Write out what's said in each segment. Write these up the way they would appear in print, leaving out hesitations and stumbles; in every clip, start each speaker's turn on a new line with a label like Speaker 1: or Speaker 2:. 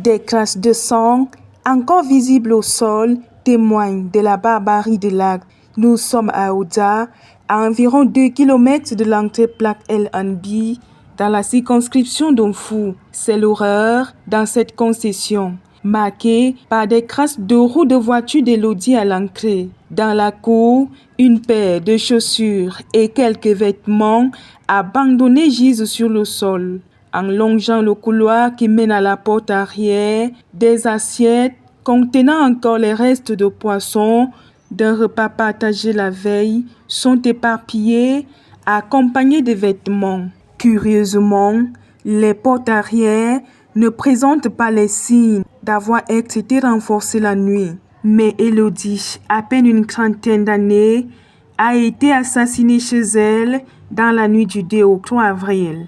Speaker 1: Des traces de sang, encore visibles au sol, témoignent de la barbarie de l'acte. Nous sommes à Ouda, à environ 2 kilomètres de l'entrée Plaque El Anbi, dans la circonscription d'Onfou. C'est l'horreur dans cette concession, marquée par des traces de roues de voiture d'Elodie à l'entrée. Dans la cour, une paire de chaussures et quelques vêtements abandonnés gisent sur le sol. En longeant le couloir qui mène à la porte arrière, des assiettes contenant encore les restes de poisson d'un repas partagé la veille sont éparpillées, accompagnées de vêtements. Curieusement, les portes arrière ne présentent pas les signes d'avoir été renforcées la nuit. Mais Elodie, à peine une trentaine d'années, a été assassinée chez elle dans la nuit du 2 au 3 avril.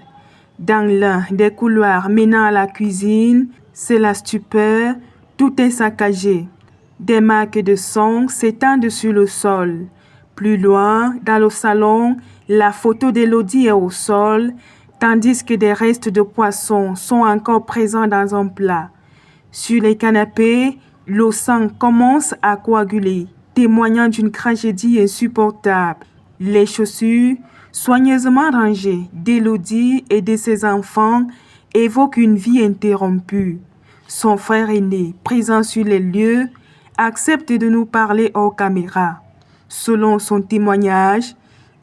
Speaker 1: Dans l'un des couloirs menant à la cuisine, c'est la stupeur, tout est saccagé. Des marques de sang s'étendent sur le sol. Plus loin, dans le salon, la photo d'Elodie est au sol, tandis que des restes de poisson sont encore présents dans un plat. Sur les canapés, le sang commence à coaguler, témoignant d'une tragédie insupportable. Les chaussures, soigneusement rangées d'Elodie et de ses enfants, évoquent une vie interrompue. Son frère aîné, présent sur les lieux, accepte de nous parler hors caméra. Selon son témoignage,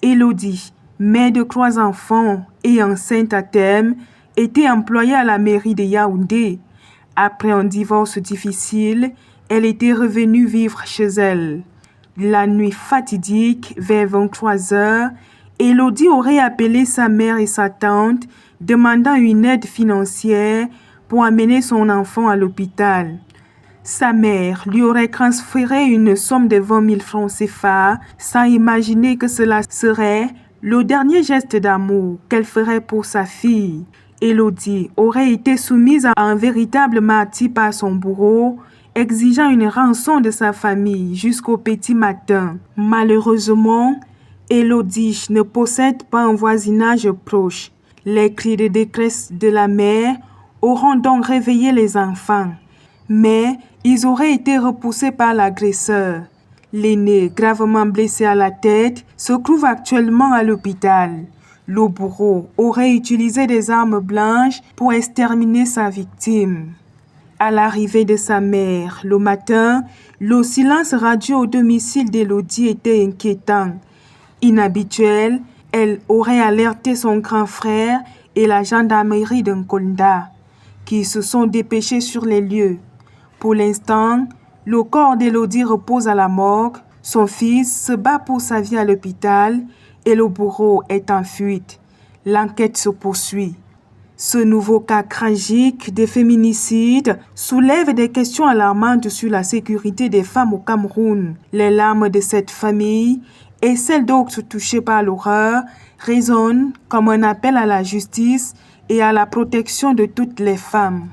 Speaker 1: Elodie, mère de 3 enfants et enceinte à terme, était employée à la mairie de Yaoundé. Après un divorce difficile, elle était revenue vivre chez elle. La nuit fatidique, vers 23 heures, Elodie aurait appelé sa mère et sa tante, demandant une aide financière pour amener son enfant à l'hôpital. Sa mère lui aurait transféré une somme de 20 000 francs CFA sans imaginer que cela serait le dernier geste d'amour qu'elle ferait pour sa fille. Elodie aurait été soumise à un véritable martyre par son bourreau, exigeant une rançon de sa famille jusqu'au petit matin. Malheureusement, Elodie ne possède pas un voisinage proche. Les cris de détresse de la mère auront donc réveillé les enfants, mais ils auraient été repoussés par l'agresseur. L'aîné, gravement blessé à la tête, se trouve actuellement à l'hôpital. Le bourreau aurait utilisé des armes blanches pour exterminer sa victime. À l'arrivée de sa mère, le matin, le silence radio au domicile d'Elodie était inquiétant. Inhabituel, elle aurait alerté son grand frère et la gendarmerie de Nkonda, qui se sont dépêchés sur les lieux. Pour l'instant, le corps d'Elodie repose à la morgue, son fils se bat pour sa vie à l'hôpital et le bourreau est en fuite. L'enquête se poursuit. Ce nouveau cas tragique de féminicide soulève des questions alarmantes sur la sécurité des femmes au Cameroun. Les larmes de cette famille et celles d'autres touchées par l'horreur résonnent comme un appel à la justice et à la protection de toutes les femmes.